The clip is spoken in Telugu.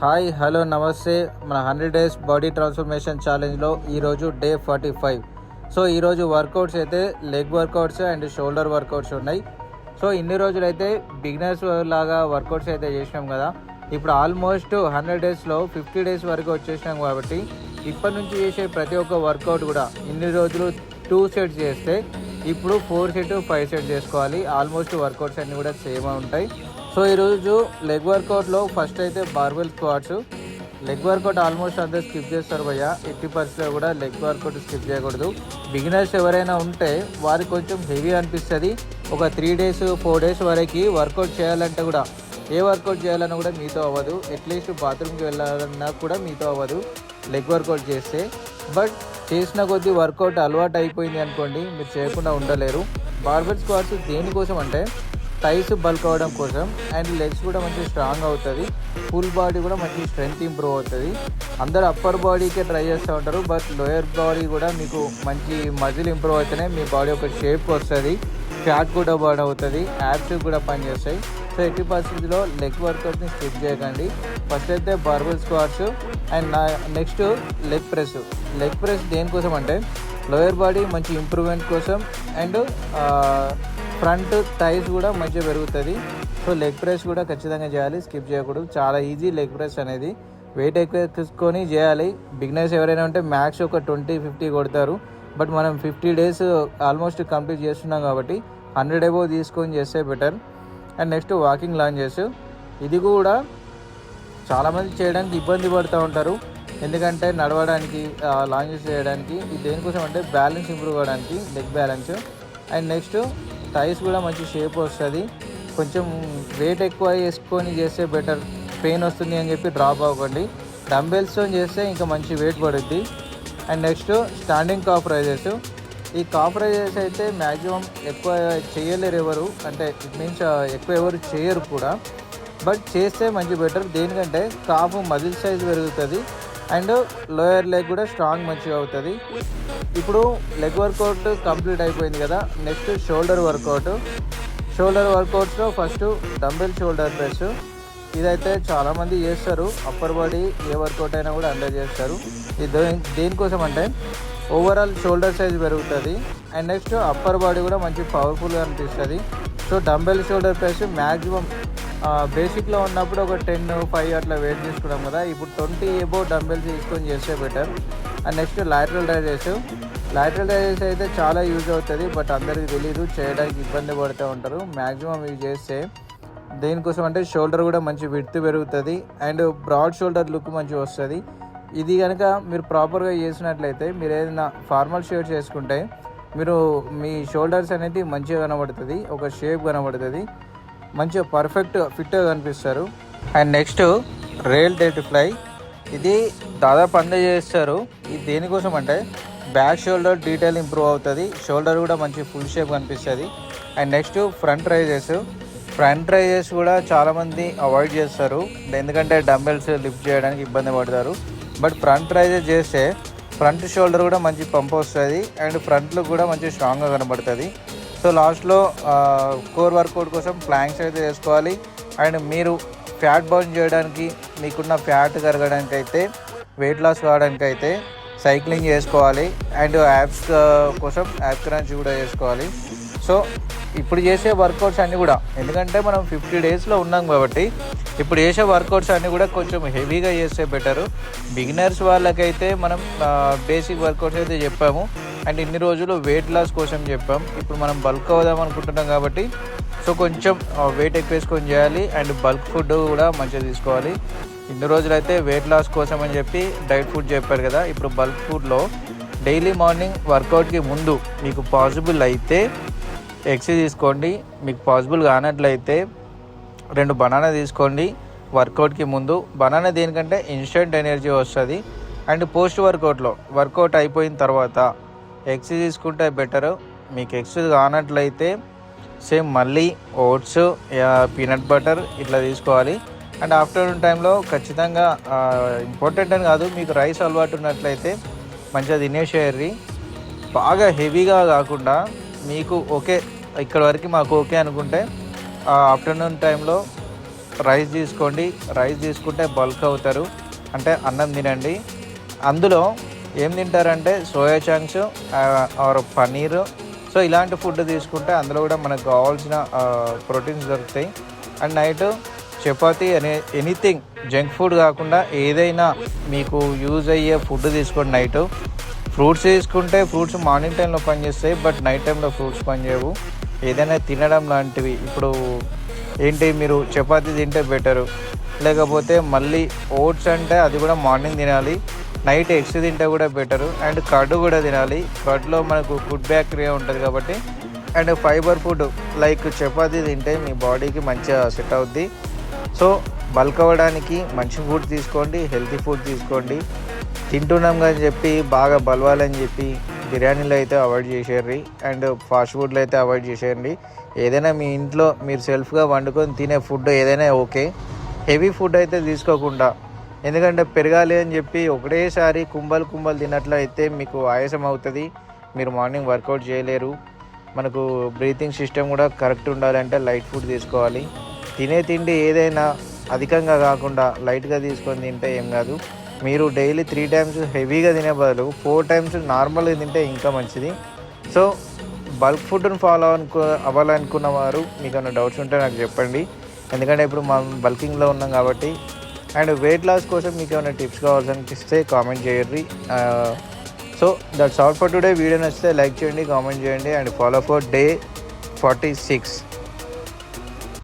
హాయ్ హలో నమస్తే. మన 100 డేస్ బాడీ ట్రాన్స్ఫర్మేషన్ ఛాలెంజ్లో ఈరోజు డే 45. సో ఈరోజు వర్కౌట్స్ అయితే leg workouts and shoulder workouts ఉన్నాయి. సో ఇన్ని రోజులు అయితే బిగినర్స్ లాగా వర్కౌట్స్ అయితే చేసినాం కదా. ఇప్పుడు ఆల్మోస్ట్ 100 డేస్లో 50 డేస్ వరకు వచ్చేసినాం కాబట్టి ఇప్పటి నుంచి చేసే ప్రతి ఒక్క వర్కౌట్ కూడా ఇన్ని రోజులు 2 సెట్స్ చేస్తే ఇప్పుడు 4 సెట్ 5 సెట్ చేసుకోవాలి. ఆల్మోస్ట్ వర్కౌట్స్ అన్నీ కూడా సేమ్ ఉంటాయి. సో ఈరోజు లెగ్ వర్కౌట్లో ఫస్ట్ అయితే barbell squats. Leg work out almost అందరూ స్కిప్ చేస్తారు భయ్య. 80% కూడా లెగ్ వర్కౌట్ స్కిప్ చేయకూడదు. బిగినర్స్ ఎవరైనా ఉంటే వారికి కొంచెం హెవీ అనిపిస్తుంది. ఒక 3 డేస్ 4 డేస్ వరకు వర్కౌట్ చేయాలంటే కూడా ఏ వర్కౌట్ చేయాలన్నా కూడా మీతో అవ్వదు. అట్లీస్ట్ బాత్రూమ్కి వెళ్ళాలన్నా కూడా మీతో అవ్వదు లెగ్ వర్కౌట్ చేస్తే. బట్ చేసిన కొద్దీ వర్కౌట్ అలవాటు అయిపోయింది అనుకోండి, మీరు చేయకుండా ఉండలేరు. బార్బెల్ స్క్వాట్స్ దేనికోసం అంటే థైస్ బల్క్ అవ్వడం కోసం అండ్ లెగ్స్ కూడా మంచి స్ట్రాంగ్ అవుతుంది. ఫుల్ బాడీ కూడా మంచి స్ట్రెంగ్త్ ఇంప్రూవ్ అవుతుంది. అందరూ అప్పర్ బాడీకే ట్రై చేస్తూ ఉంటారు, బట్ లోయర్ బాడీ కూడా మీకు మంచి మజిల్ ఇంప్రూవ్ అవుతూనే మీ బాడీ ఒక షేప్ వస్తుంది. ఫ్యాట్ కూడా బర్న్ అవుతుంది, యాబ్స్ కూడా పనిచేస్తాయి. సో 80%లో లెగ్ వర్కౌట్ని స్కిప్ చేయకండి. ఫస్ట్ అయితే barbell squats and next leg press. Leg press దేనికోసం అంటే లోయర్ బాడీ మంచి ఇంప్రూవ్మెంట్ కోసం అండ్ ఫ్రంట్ థైస్ కూడా మంచిగా పెరుగుతుంది. సో లెగ్ ప్రెస్ కూడా ఖచ్చితంగా చేయాలి, స్కిప్ చేయకూడదు. చాలా ఈజీ లెగ్ ప్రెస్ అనేది. వెయిట్ ఎక్కువ తీసుకొని చేయాలి. బిగినర్స్ ఎవరైనా ఉంటే మ్యాక్స్ ఒక 20-50 కొడతారు. బట్ మనం 50 డేస్ ఆల్మోస్ట్ కంప్లీట్ చేస్తున్నాం కాబట్టి 100 అబోవ్ తీసుకొని చేస్తే better. And next walking lounges. ఇది కూడా చాలామంది చేయడానికి ఇబ్బంది పడుతూ ఉంటారు, ఎందుకంటే నడవడానికి లాంజెస్ చేయడానికి. ఇది దేనికోసం అంటే బ్యాలెన్స్ ఇంప్రూవ్ అవ్వడానికి, leg balance. And next thighs కూడా మంచి షేప్ వస్తుంది. కొంచెం వెయిట్ ఎక్కువ వేసుకొని చేస్తే బెటర్. పెయిన్ వస్తుంది అని చెప్పి డ్రాప్ అవ్వకండి. డంబెల్స్తో చేస్తే ఇంకా మంచి వెయిట్ పడుద్ది. And next standing calf raises. ఈ కాఫ్ రైజెస్ అయితే మ్యాక్సిమం ఎక్కువ చేయలేరు ఎవరు, అంటే ఇట్ మీన్స్ ఎక్కువ ఎవరు చేయరు కూడా. బట్ చేస్తే మంచి బెటర్. దేనికంటే కాఫ్ మజిల్ సైజ్ పెరుగుతుంది అండ్ లోయర్ లెగ్ కూడా స్ట్రాంగ్ మంచిగా అవుతుంది. ఇప్పుడు లెగ్ వర్కౌట్ కంప్లీట్ అయిపోయింది కదా. Next shoulder workout. షోల్డర్ వర్కౌట్స్లో ఫస్ట్ డంబెల్ షోల్డర్ ప్రెస్. ఇదైతే చాలామంది చేస్తారు. అప్పర్ బాడీ ఏ వర్కౌట్ అయినా కూడా అండర్ చేస్తారు. ఇది దేనికోసం అంటే ఓవరాల్ షోల్డర్ సైజ్ పెరుగుతుంది అండ్ నెక్స్ట్ అప్పర్ బాడీ కూడా మంచి పవర్ఫుల్గా అనిపిస్తుంది. So dumbbell shoulder press maximum బేసిక్లో ఉన్నప్పుడు ఒక 10-5 అట్లా వెయిట్ తీసుకున్నాం కదా. ఇప్పుడు 20 అబోవ్ డంబెల్స్ తీసుకొని చేస్తే better. And next lateral raises. Lateral raises అయితే చాలా యూజ్ అవుతుంది, బట్ అందరికీ తెలీదు, చేయడానికి ఇబ్బంది పడుతూ ఉంటారు. మ్యాక్సిమం ఇవి చేస్తే దేనికోసం అంటే షోల్డర్ కూడా మంచి విడ్త్ పెరుగుతుంది అండ్ బ్రాడ్ షోల్డర్ లుక్ మంచిగా వస్తుంది. ఇది కనుక మీరు ప్రాపర్గా చేసినట్లయితే, మీరు ఏదైనా ఫార్మల్ షర్ట్స్ వేసుకుంటే మీరు మీ షోల్డర్స్ అనేది మంచిగా కనబడుతుంది, ఒక షేప్ కనబడుతుంది, మంచిగా పర్ఫెక్ట్ ఫిట్గా కనిపిస్తారు. అండ్ నెక్స్ట్ రేల్ డెడ్ ఫ్లై. ఇది దాదాపు అందరూ చేస్తారు. ఇది దేనికోసం అంటే బ్యాక్ షోల్డర్ డీటెయిల్ ఇంప్రూవ్ అవుతుంది, షోల్డర్ కూడా మంచి ఫుల్ షేప్ కనిపిస్తుంది. And next front raises. Front raises కూడా చాలామంది అవాయిడ్ చేస్తారు, ఎందుకంటే డంబెల్స్ లిఫ్ట్ చేయడానికి ఇబ్బంది పడతారు. బట్ ఫ్రంట్ రైజెస్ చేస్తే ఫ్రంట్ షోల్డర్ కూడా మంచి పంప్ వస్తుంది అండ్ ఫ్రంట్ లుక్ కూడా మంచి స్ట్రాంగ్గా కనబడుతుంది. సో లాస్ట్లో కోర్ వర్కౌట్ కోసం ప్లాంక్స్ అయితే చేసుకోవాలి. అండ్ మీరు ఫ్యాట్ బర్న్ చేయడానికి, మీకున్న ఫ్యాట్ కరగడానికి అయితే, వెయిట్ లాస్ కావడానికి అయితే సైక్లింగ్ చేసుకోవాలి. అండ్ యాప్స్ కోసం యాప్ క్రంచ్ కూడా చేసుకోవాలి. సో ఇప్పుడు చేసే వర్కౌట్స్ అన్నీ కూడా, ఎందుకంటే మనం 50 డేస్లో ఉన్నాం కాబట్టి ఇప్పుడు చేసే వర్కౌట్స్ అన్నీ కూడా కొంచెం హెవీగా చేస్తే బెటరు. బిగినర్స్ వాళ్ళకైతే మనం బేసిక్ వర్కౌట్స్ అయితే చెప్పాము అండ్ ఇన్ని రోజులు వెయిట్ లాస్ కోసం చెప్పాం. ఇప్పుడు మనం బల్క్ అవుదాం అనుకుంటున్నాం కాబట్టి సో కొంచెం వెయిట్ ఎక్కువ వేసుకొని చేయాలి అండ్ బల్క్ ఫుడ్ కూడా మంచిగా తీసుకోవాలి. ఇన్ని రోజులు అయితే వెయిట్ లాస్ కోసం అని చెప్పి డైట్ ఫుడ్ చెప్పారు కదా. ఇప్పుడు బల్క్ ఫుడ్లో డైలీ మార్నింగ్ వర్కౌట్కి ముందు మీకు పాసిబుల్ అయితే ఎగ్స్ తీసుకోండి. మీకు పాసిబుల్ కానట్లయితే 2 బనానా తీసుకోండి వర్కౌట్కి ముందు. బనానా దేనికంటే ఇన్స్టెంట్ ఎనర్జీ వస్తుంది. అండ్ పోస్ట్ వర్కౌట్లో వర్కౌట్ అయిపోయిన తర్వాత ఎగ్స్ తీసుకుంటే బెటరు. మీకు ఎగ్స్ కానట్లయితే సేమ్ మళ్ళీ ఓట్స్, పీనట్ బటర్ ఇట్లా తీసుకోవాలి. అండ్ ఆఫ్టర్నూన్ టైంలో ఖచ్చితంగా ఇంపార్టెంట్ అని కాదు, మీకు రైస్ అలవాటు ఉన్నట్లయితే మంచిగా తినేసేయాలి. బాగా హెవీగా కాకుండా మీకు ఓకే ఇక్కడ వరకు మాకు ఓకే అనుకుంటే ఆఫ్టర్నూన్ టైంలో రైస్ తీసుకోండి. రైస్ తీసుకుంటే బల్క్ అవుతారు, అంటే అన్నం తినండి. అందులో ఏం తింటారంటే soya chunks or paneer. So ఇలాంటి ఫుడ్ తీసుకుంటే అందులో కూడా మనకు కావాల్సిన ప్రోటీన్స్ దొరుకుతాయి. And night chapati anything junk food కాకుండా ఏదైనా మీకు యూజ్ అయ్యే ఫుడ్ తీసుకోండి. నైట్ ఫ్రూట్స్ తీసుకుంటే ఫ్రూట్స్ మార్నింగ్ టైంలో పనిచేస్తాయి, బట్ నైట్ టైంలో ఫ్రూట్స్ పనిచేయవు. ఏదైనా తినడం లాంటివి, ఇప్పుడు ఏంటి మీరు చపాతీ తింటే బెటరు, లేకపోతే మళ్ళీ ఓట్స్ అంటే అది కూడా మార్నింగ్ తినాలి. నైట్ ఎగ్స్ తింటే కూడా బెటరు. అండ్ కర్డ్ కూడా తినాలి. కర్డ్లో మనకు గుడ్ బ్యాక్టీరియా ఉంటుంది కాబట్టి. And fibre food like chapati తింటే మీ బాడీకి మంచిగా సెట్ అవుద్ది. సో బల్క్ అవ్వడానికి మంచి ఫుడ్ తీసుకోండి, హెల్తీ ఫుడ్ తీసుకోండి. తింటున్నాం అని చెప్పి బాగా బలవాలని చెప్పి బిర్యానీలు అయితే అవాయిడ్ చేసేయండి, అండ్ ఫాస్ట్ ఫుడ్లు అయితే అవాయిడ్ చేసేయండి. ఏదైనా మీ ఇంట్లో మీరు సెల్ఫ్గా వండుకొని తినే ఫుడ్ ఏదైనా ఓకే. హెవీ ఫుడ్ అయితే తీసుకోకుండా, ఎందుకంటే పెరగాలి అని చెప్పి ఒకటేసారి కుంభలు తిన్నట్లయితే మీకు ఆయాసం అవుతుంది, మీరు మార్నింగ్ వర్కౌట్ చేయలేరు. మనకు బ్రీతింగ్ సిస్టమ్ కూడా కరెక్ట్ ఉండాలంటే లైట్ ఫుడ్ తీసుకోవాలి. తినే తిండి ఏదైనా అధికంగా కాకుండా లైట్గా తీసుకొని తింటే ఏం కాదు. మీరు డైలీ 3 times హెవీగా తినే బదులు 4 times నార్మల్గా తింటే ఇంకా మంచిది. సో బల్క్ ఫుడ్ని ఫాలో అవ్వాలనుకున్న వారు మీకు ఏమైనా డౌట్స్ ఉంటే నాకు చెప్పండి, ఎందుకంటే ఇప్పుడు మనం బల్కింగ్లో ఉన్నాం కాబట్టి. అండ్ వెయిట్ లాస్ కోసం మీకు ఏమైనా టిప్స్ కావాలనిపిస్తే కామెంట్ చేయండి. So that's all for today. Video నచ్చితే లైక్ చేయండి, కామెంట్ చేయండి, అండ్ ఫాలో ఫర్ డే 46.